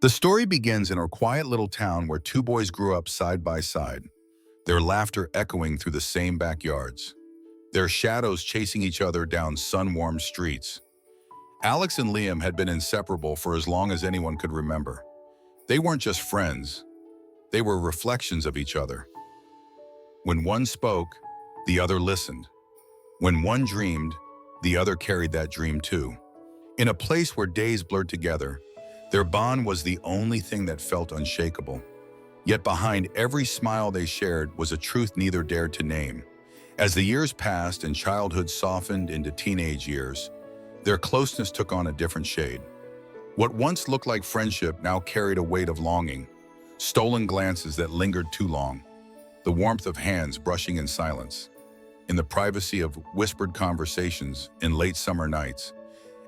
The story begins in a quiet little town where two boys grew up side by side, their laughter echoing through the same backyards, their shadows chasing each other down sun-warmed streets. Alex and Liam had been inseparable for as long as anyone could remember. They weren't just friends, they were reflections of each other. When one spoke, the other listened. When one dreamed, the other carried that dream too. In a place where days blurred together, their bond was the only thing that felt unshakable. Yet behind every smile they shared was a truth neither dared to name. As the years passed and childhood softened into teenage years, their closeness took on a different shade. What once looked like friendship now carried a weight of longing, stolen glances that lingered too long, the warmth of hands brushing in silence. In the privacy of whispered conversations in late summer nights,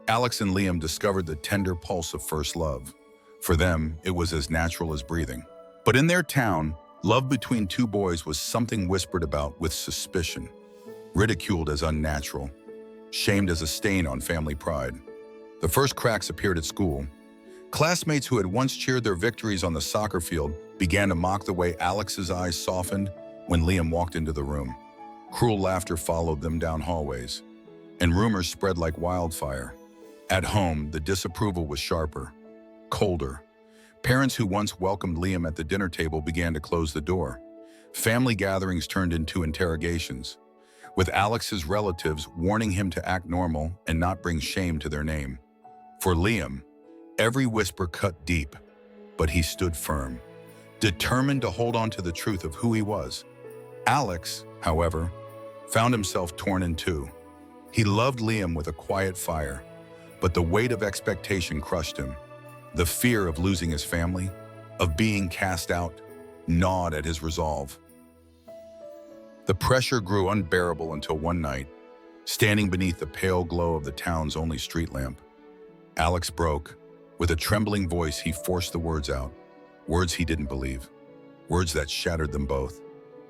Alex and Liam discovered the tender pulse of first love. For them, it was as natural as breathing. But in their town, love between two boys was something whispered about with suspicion, ridiculed as unnatural, shamed as a stain on family pride. The first cracks appeared at school. Classmates who had once cheered their victories on the soccer field began to mock the way Alex's eyes softened when Liam walked into the room. Cruel laughter followed them down hallways, and rumors spread like wildfire. At home, the disapproval was sharper, colder. Parents who once welcomed Liam at the dinner table began to close the door. Family gatherings turned into interrogations, with Alex's relatives warning him to act normal and not bring shame to their name. For Liam, every whisper cut deep, but he stood firm, determined to hold on to the truth of who he was. Alex, however, found himself torn in two. He loved Liam with a quiet fire, but the weight of expectation crushed him. The fear of losing his family, of being cast out, gnawed at his resolve. The pressure grew unbearable until one night, standing beneath the pale glow of the town's only street lamp, Alex broke. With a trembling voice, he forced the words out, words he didn't believe, words that shattered them both.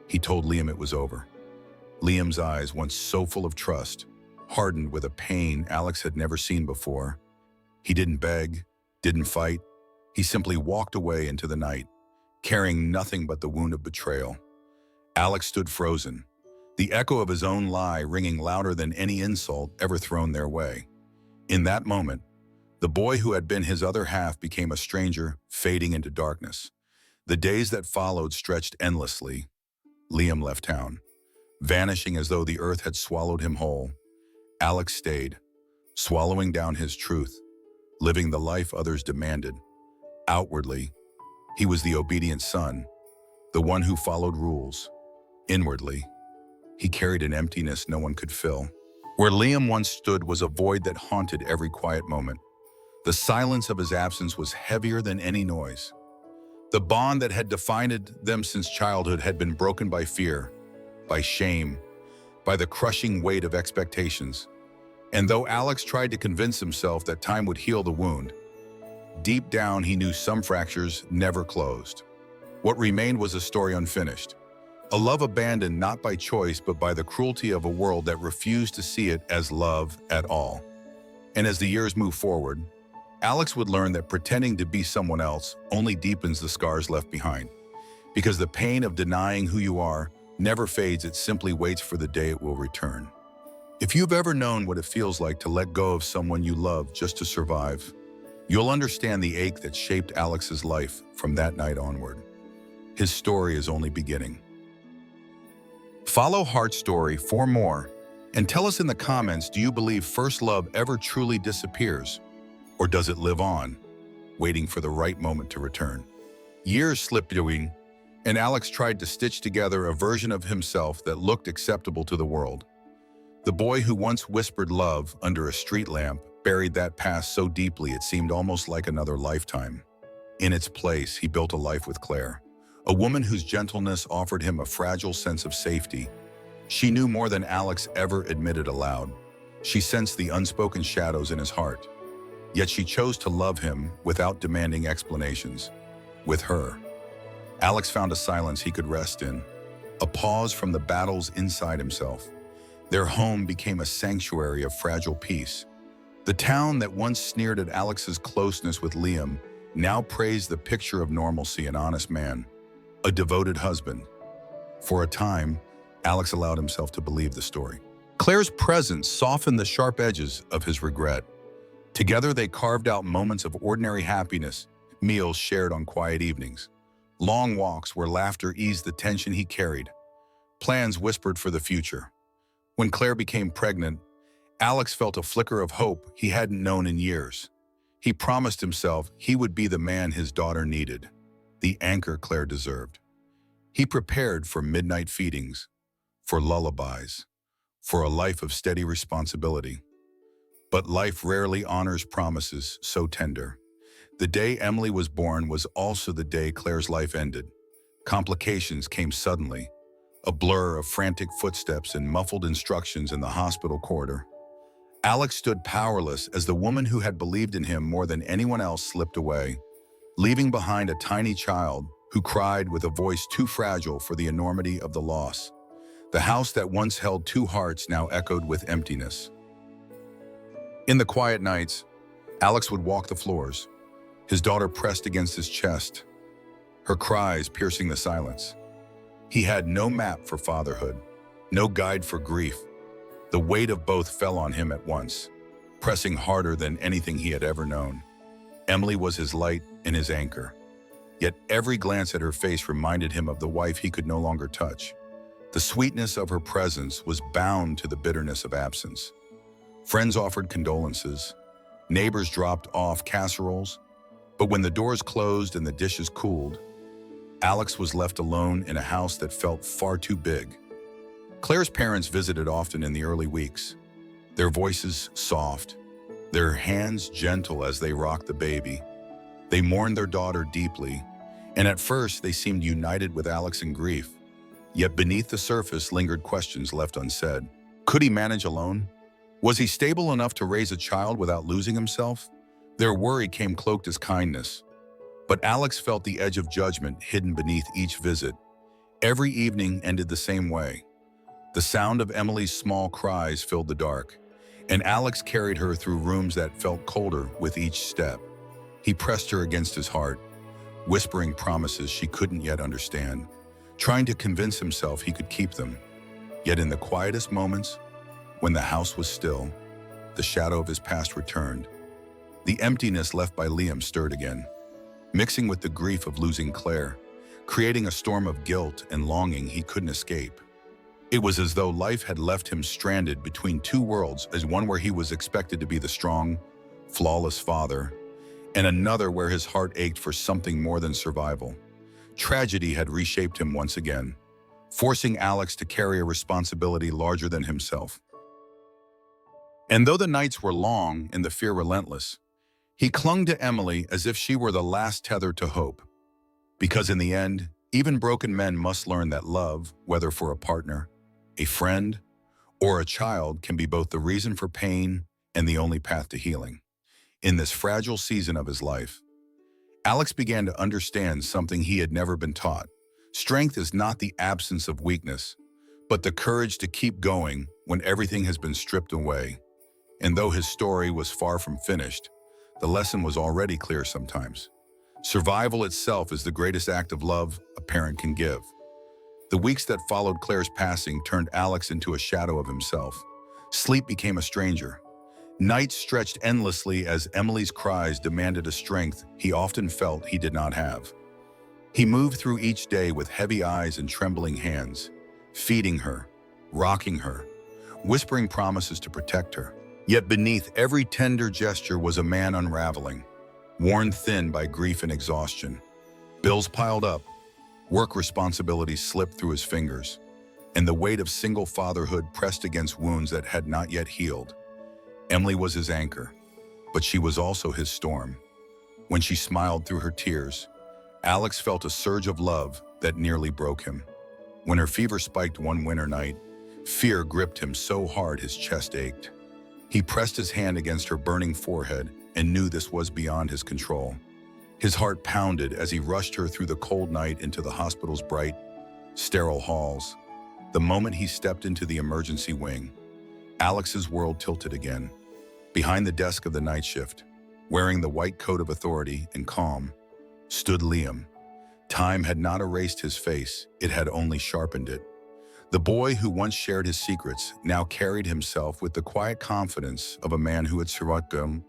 He told Liam it was over. Liam's eyes, once so full of trust, hardened with a pain Alex had never seen before. He didn't beg, didn't fight. He simply walked away into the night, carrying nothing but the wound of betrayal. Alex stood frozen, the echo of his own lie ringing louder than any insult ever thrown their way. In that moment, the boy who had been his other half became a stranger, fading into darkness. The days that followed stretched endlessly. Liam left town, vanishing as though the earth had swallowed him whole. Alex stayed, swallowing down his truth, living the life others demanded. Outwardly, he was the obedient son, the one who followed rules. Inwardly, he carried an emptiness no one could fill. Where Liam once stood was a void that haunted every quiet moment. The silence of his absence was heavier than any noise. The bond that had defined them since childhood had been broken by fear, by shame, by the crushing weight of expectations. And though Alex tried to convince himself that time would heal the wound, deep down he knew some fractures never closed. What remained was a story unfinished, a love abandoned not by choice but by the cruelty of a world that refused to see it as love at all. And as the years moved forward, Alex would learn that pretending to be someone else only deepens the scars left behind. Because the pain of denying who you are never fades, it simply waits for the day it will return. If you've ever known what it feels like to let go of someone you love just to survive, you'll understand the ache that shaped Alex's life from that night onward. His story is only beginning. Follow Heart Story for more, and tell us in the comments, do you believe first love ever truly disappears? Or does it live on, waiting for the right moment to return? Years slipped away, and Alex tried to stitch together a version of himself that looked acceptable to the world. The boy who once whispered love under a street lamp buried that past so deeply it seemed almost like another lifetime. In its place, he built a life with Clare, a woman whose gentleness offered him a fragile sense of safety. She knew more than Alex ever admitted aloud. She sensed the unspoken shadows in his heart. Yet she chose to love him without demanding explanations. With her, Alex found a silence he could rest in, a pause from the battles inside himself. Their home became a sanctuary of fragile peace. The town that once sneered at Alex's closeness with Liam now praised the picture of normalcy, an honest man, a devoted husband. For a time, Alex allowed himself to believe the story. Claire's presence softened the sharp edges of his regret. Together, they carved out moments of ordinary happiness, meals shared on quiet evenings, long walks where laughter eased the tension he carried, plans whispered for the future. When Claire became pregnant, Alex felt a flicker of hope he hadn't known in years. He promised himself he would be the man his daughter needed, the anchor Claire deserved. He prepared for midnight feedings, for lullabies, for a life of steady responsibility. But life rarely honors promises so tender. The day Emily was born was also the day Claire's life ended. Complications came suddenly, a blur of frantic footsteps and muffled instructions in the hospital corridor. Alex stood powerless as the woman who had believed in him more than anyone else slipped away, leaving behind a tiny child who cried with a voice too fragile for the enormity of the loss. The house that once held two hearts now echoed with emptiness. In the quiet nights, Alex would walk the floors, his daughter pressed against his chest, her cries piercing the silence. He had no map for fatherhood, no guide for grief. The weight of both fell on him at once, pressing harder than anything he had ever known. Emily was his light and his anchor. Yet every glance at her face reminded him of the wife he could no longer touch. The sweetness of her presence was bound to the bitterness of absence. Friends offered condolences. Neighbors dropped off casseroles. But when the doors closed and the dishes cooled, Alex was left alone in a house that felt far too big. Claire's parents visited often in the early weeks, their voices soft, their hands gentle as they rocked the baby. They mourned their daughter deeply, and at first they seemed united with Alex in grief. Yet beneath the surface lingered questions left unsaid. Could he manage alone? Was he stable enough to raise a child without losing himself? Their worry came cloaked as kindness. But Alex felt the edge of judgment hidden beneath each visit. Every evening ended the same way. The sound of Emily's small cries filled the dark, and Alex carried her through rooms that felt colder with each step. He pressed her against his heart, whispering promises she couldn't yet understand, trying to convince himself he could keep them. Yet in the quietest moments, when the house was still, the shadow of his past returned. The emptiness left by Liam stirred again, mixing with the grief of losing Claire, creating a storm of guilt and longing he couldn't escape. It was as though life had left him stranded between two worlds, as one where he was expected to be the strong, flawless father, and another where his heart ached for something more than survival. Tragedy had reshaped him once again, forcing Alex to carry a responsibility larger than himself. And though the nights were long and the fear relentless, he clung to Emily as if she were the last tether to hope. Because in the end, even broken men must learn that love, whether for a partner, a friend, or a child, can be both the reason for pain and the only path to healing. In this fragile season of his life, Alex began to understand something he had never been taught. Strength is not the absence of weakness, but the courage to keep going when everything has been stripped away. And though his story was far from finished, the lesson was already clear sometimes. Survival itself is the greatest act of love a parent can give. The weeks that followed Claire's passing turned Alex into a shadow of himself. Sleep became a stranger. Nights stretched endlessly as Emily's cries demanded a strength he often felt he did not have. He moved through each day with heavy eyes and trembling hands, feeding her, rocking her, whispering promises to protect her. Yet beneath every tender gesture was a man unraveling, worn thin by grief and exhaustion. Bills piled up, work responsibilities slipped through his fingers, and the weight of single fatherhood pressed against wounds that had not yet healed. Emily was his anchor, but she was also his storm. When she smiled through her tears, Alex felt a surge of love that nearly broke him. When her fever spiked one winter night, fear gripped him so hard his chest ached. He pressed his hand against her burning forehead and knew this was beyond his control. His heart pounded as he rushed her through the cold night into the hospital's bright, sterile halls. The moment he stepped into the emergency wing, Alex's world tilted again. Behind the desk of the night shift, Wearing the white coat of authority and calm, stood Liam. Time had not erased his face, it had only sharpened it. The boy who once shared his secrets now carried himself with the quiet confidence of a man who had survived them.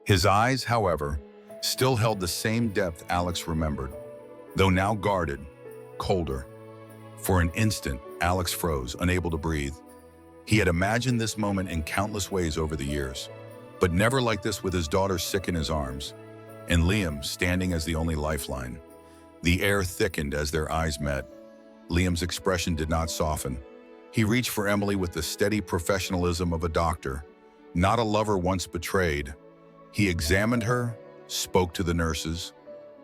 His eyes, however, still held the same depth Alex remembered, though now guarded, colder. For an instant, Alex froze, unable to breathe. He had imagined this moment in countless ways over the years, but never like this, with his daughter sick in his arms, and Liam standing as the only lifeline. The air thickened as their eyes met. Liam's expression did not soften. He reached for Emily with the steady professionalism of a doctor, not a lover once betrayed. He examined her, spoke to the nurses,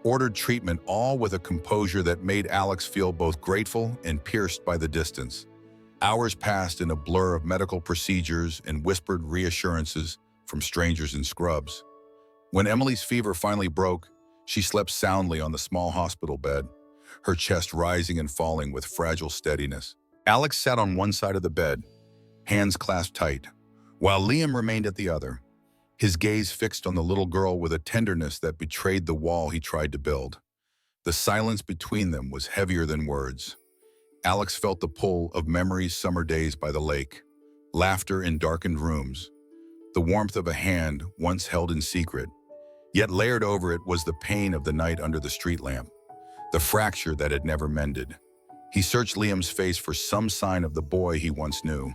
ordered treatment, all with a composure that made Alex feel both grateful and pierced by the distance. Hours passed in a blur of medical procedures and whispered reassurances from strangers in scrubs. When Emily's fever finally broke, she slept soundly on the small hospital bed, her chest rising and falling with fragile steadiness. Alex sat on one side of the bed, hands clasped tight, while Liam remained at the other, his gaze fixed on the little girl with a tenderness that betrayed the wall he tried to build. The silence between them was heavier than words. Alex felt the pull of memories, summer days by the lake, laughter in darkened rooms, the warmth of a hand once held in secret. Yet layered over it was the pain of the night under the street lamp, the fracture that had never mended. He searched Liam's face for some sign of the boy he once knew,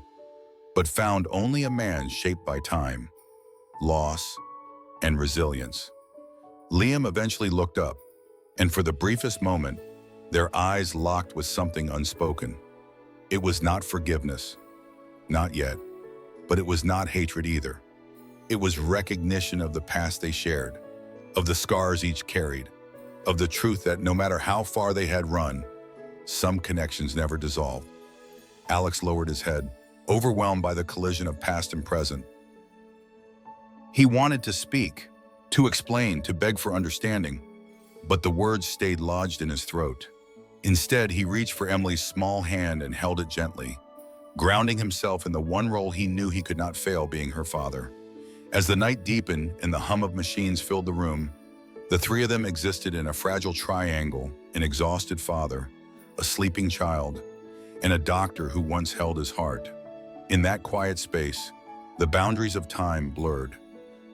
but found only a man shaped by time, loss, and resilience. Liam eventually looked up, and for the briefest moment, their eyes locked with something unspoken. It was not forgiveness, not yet, but it was not hatred either. It was recognition of the past they shared, of the scars each carried, of the truth that no matter how far they had run, some connections never dissolved. Alex lowered his head, overwhelmed by the collision of past and present. He wanted to speak, to explain, to beg for understanding, but the words stayed lodged in his throat. Instead, he reached for Emily's small hand and held it gently, grounding himself in the one role he knew he could not fail, being her father. As the night deepened and the hum of machines filled the room, the three of them existed in a fragile triangle: an exhausted father, a sleeping child, and a doctor who once held his heart. In that quiet space, the boundaries of time blurred,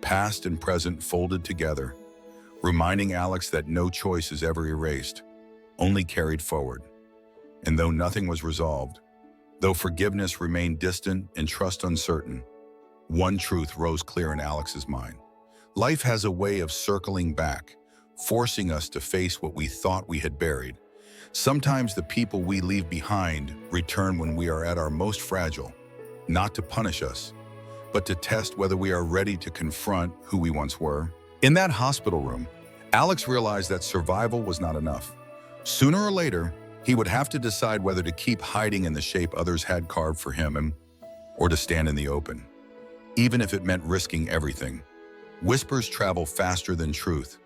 past and present folded together, reminding Alex that no choice is ever erased, only carried forward. And though nothing was resolved, though forgiveness remained distant and trust uncertain, one truth rose clear in Alex's mind. Life has a way of circling back, forcing us to face what we thought we had buried. Sometimes the people we leave behind return when we are at our most fragile, not to punish us, but to test whether we are ready to confront who we once were. In that hospital room, Alex realized that survival was not enough. Sooner or later, he would have to decide whether to keep hiding in the shape others had carved for him, or to stand in the open, even if it meant risking everything. Whispers travel faster than truth,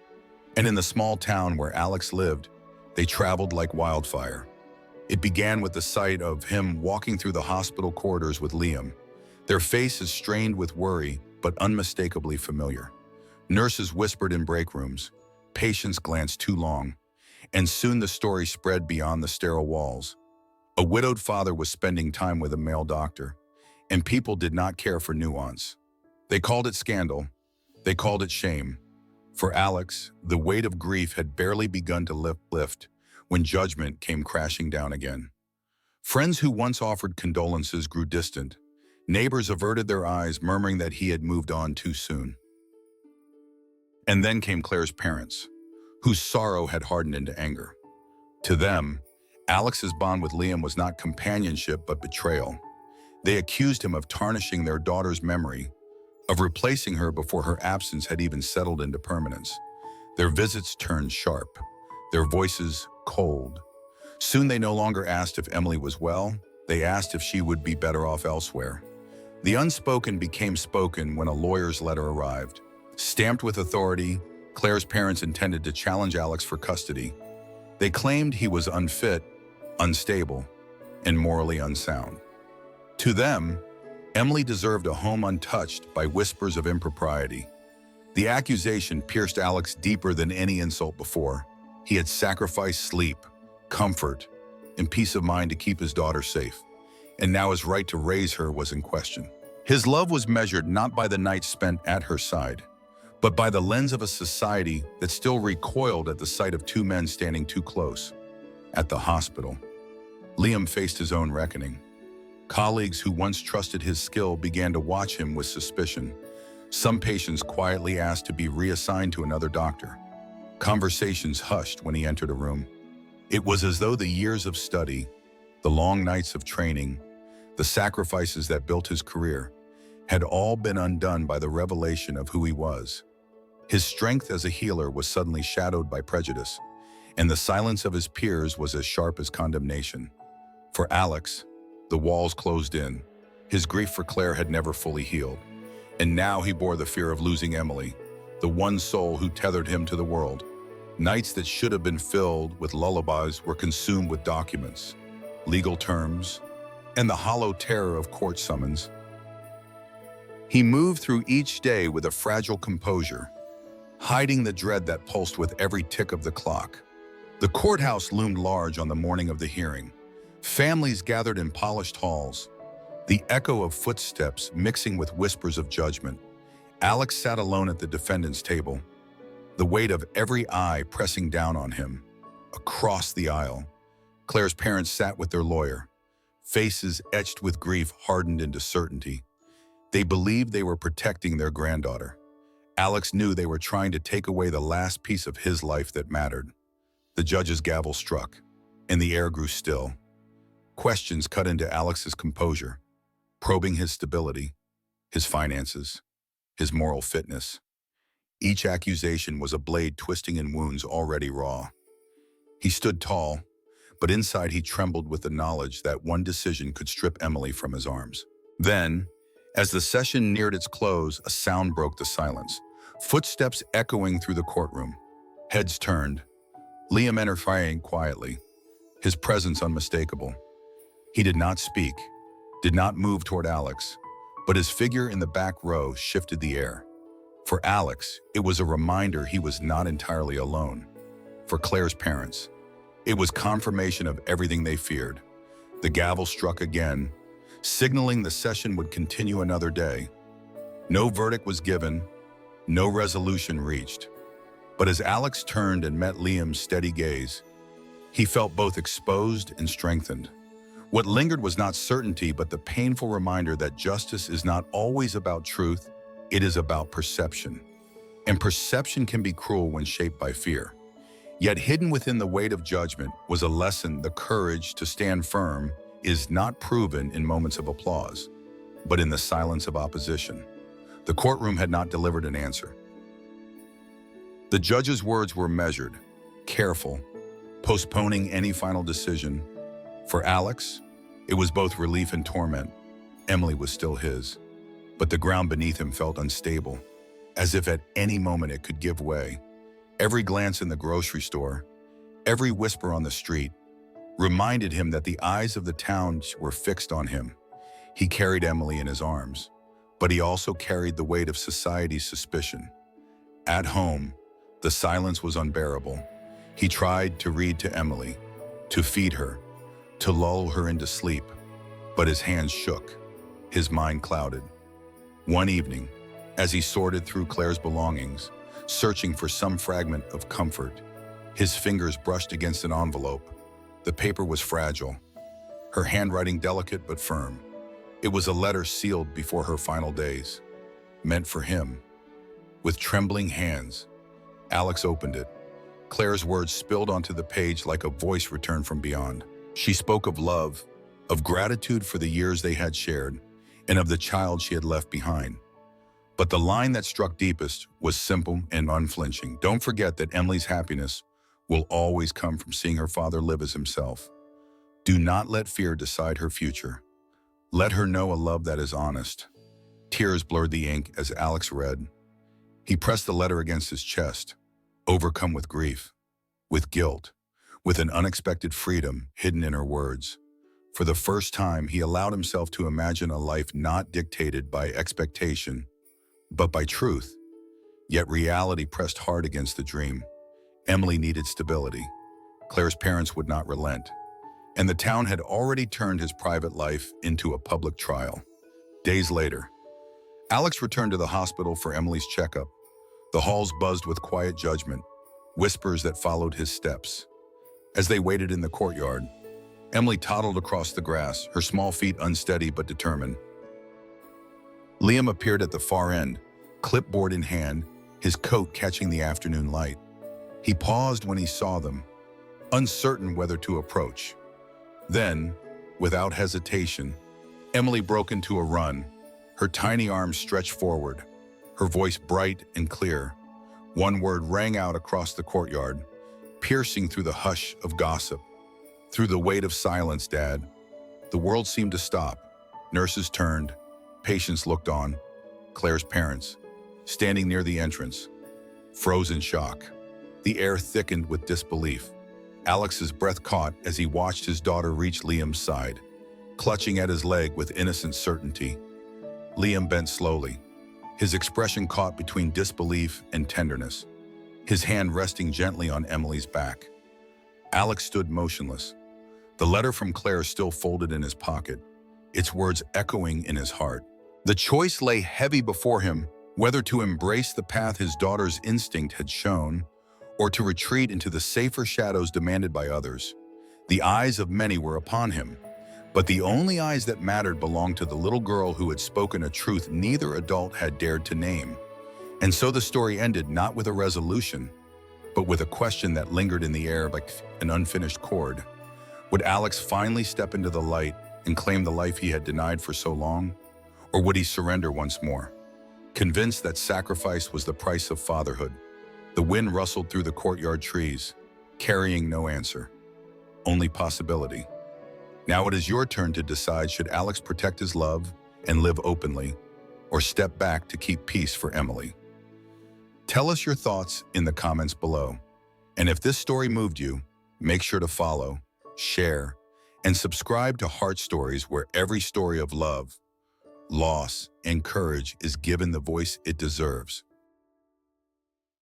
and in the small town where Alex lived, they traveled like wildfire. It began with the sight of him walking through the hospital corridors with Liam, their faces strained with worry but unmistakably familiar. Nurses whispered in break rooms, patients glanced too long, and soon the story spread beyond the sterile walls. A widowed father was spending time with a male doctor, and people did not care for nuance. They called it scandal. They called it shame. For Alex, the weight of grief had barely begun to lift when judgment came crashing down again. Friends who once offered condolences grew distant. Neighbors averted their eyes, murmuring that he had moved on too soon. And then came Claire's parents, whose sorrow had hardened into anger. To them, Alex's bond with Liam was not companionship but betrayal. They accused him of tarnishing their daughter's memory, of replacing her before her absence had even settled into permanence. Their visits turned sharp, their voices cold. Soon they no longer asked if Emily was well, they asked if she would be better off elsewhere. The unspoken became spoken when a lawyer's letter arrived. Stamped with authority, Claire's parents intended to challenge Alex for custody. They claimed he was unfit, unstable, and morally unsound. To them, Emily deserved a home untouched by whispers of impropriety. The accusation pierced Alex deeper than any insult before. He had sacrificed sleep, comfort, and peace of mind to keep his daughter safe, and now his right to raise her was in question. His love was measured not by the nights spent at her side, but by the lens of a society that still recoiled at the sight of two men standing too close. At the hospital, Liam faced his own reckoning. Colleagues who once trusted his skill began to watch him with suspicion. Some patients quietly asked to be reassigned to another doctor. Conversations hushed when he entered a room. It was as though the years of study, the long nights of training, the sacrifices that built his career, had all been undone by the revelation of who he was. His strength as a healer was suddenly shadowed by prejudice, and the silence of his peers was as sharp as condemnation. For Alex, the walls closed in. His grief for Claire had never fully healed, and now he bore the fear of losing Emily, the one soul who tethered him to the world. Nights that should have been filled with lullabies were consumed with documents, legal terms, and the hollow terror of court summons. He moved through each day with a fragile composure, hiding the dread that pulsed with every tick of the clock. The courthouse loomed large on the morning of the hearing. Families gathered in polished halls, the echo of footsteps mixing with whispers of judgment. Alex sat alone at the defendant's table, the weight of every eye pressing down on him. Across the aisle, Claire's parents sat with their lawyer, faces etched with grief hardened into certainty. They believed they were protecting their granddaughter. Alex knew they were trying to take away the last piece of his life that mattered. The judge's gavel struck, and the air grew still. Questions cut into Alex's composure, probing his stability, his finances, his moral fitness. Each accusation was a blade twisting in wounds already raw. He stood tall, but inside he trembled with the knowledge that one decision could strip Emily from his arms. Then, as the session neared its close, a sound broke the silence. Footsteps echoing through the courtroom. Heads turned. Liam entered quietly, his presence unmistakable. He did not speak, did not move toward Alex, but his figure in the back row shifted the air. For Alex, it was a reminder he was not entirely alone. For Claire's parents, it was confirmation of everything they feared. The gavel struck again, signaling the session would continue another day. No verdict was given, no resolution reached. But as Alex turned and met Liam's steady gaze, he felt both exposed and strengthened. What lingered was not certainty, but the painful reminder that justice is not always about truth, it is about perception. And perception can be cruel when shaped by fear. Yet hidden within the weight of judgment was a lesson: the courage to stand firm is not proven in moments of applause, but in the silence of opposition. The courtroom had not delivered an answer. The judge's words were measured, careful, postponing any final decision. For Alex, it was both relief and torment. Emily was still his, but the ground beneath him felt unstable, as if at any moment it could give way. Every glance in the grocery store, every whisper on the street, reminded him that the eyes of the town were fixed on him. He carried Emily in his arms, but he also carried the weight of society's suspicion. At home, the silence was unbearable. He tried to read to Emily, to feed her, to lull her into sleep, but his hands shook, his mind clouded. One evening, as he sorted through Claire's belongings, searching for some fragment of comfort, his fingers brushed against an envelope. The paper was fragile, her handwriting delicate but firm. It was a letter sealed before her final days, meant for him. With trembling hands, Alex opened it. Claire's words spilled onto the page like a voice returned from beyond. She spoke of love, of gratitude for the years they had shared, and of the child she had left behind. But the line that struck deepest was simple and unflinching. Don't forget that Emily's happiness will always come from seeing her father live as himself. Do not let fear decide her future. Let her know a love that is honest. Tears blurred the ink as Alex read. He pressed the letter against his chest, overcome with grief, with guilt, with an unexpected freedom hidden in her words. For the first time, he allowed himself to imagine a life not dictated by expectation, but by truth. Yet reality pressed hard against the dream. Emily needed stability. Claire's parents would not relent. And the town had already turned his private life into a public trial. Days later, Alex returned to the hospital for Emily's checkup. The halls buzzed with quiet judgment, whispers that followed his steps. As they waited in the courtyard, Emily toddled across the grass, her small feet unsteady but determined. Liam appeared at the far end, clipboard in hand, his coat catching the afternoon light. He paused when he saw them, uncertain whether to approach. Then, without hesitation, Emily broke into a run, her tiny arms stretched forward, her voice bright and clear. One word rang out across the courtyard, piercing through the hush of gossip. Through the weight of silence, Dad. The world seemed to stop. Nurses turned, patients looked on. Claire's parents, standing near the entrance, froze in shock. The air thickened with disbelief. Alex's breath caught as he watched his daughter reach Liam's side, clutching at his leg with innocent certainty. Liam bent slowly, his expression caught between disbelief and tenderness, his hand resting gently on Emily's back. Alex stood motionless, the letter from Clare still folded in his pocket, its words echoing in his heart. The choice lay heavy before him, whether to embrace the path his daughter's instinct had shown, or to retreat into the safer shadows demanded by others. The eyes of many were upon him, but the only eyes that mattered belonged to the little girl who had spoken a truth neither adult had dared to name. And so the story ended not with a resolution, but with a question that lingered in the air like an unfinished chord. Would Alex finally step into the light and claim the life he had denied for so long? Or would he surrender once more, convinced that sacrifice was the price of fatherhood? The wind rustled through the courtyard trees, carrying no answer, only possibility. Now it is your turn to decide, should Alex protect his love and live openly, or step back to keep peace for Emily? Tell us your thoughts in the comments below. And if this story moved you, make sure to follow, share, and subscribe to Heart Stories, where every story of love, loss, and courage is given the voice it deserves.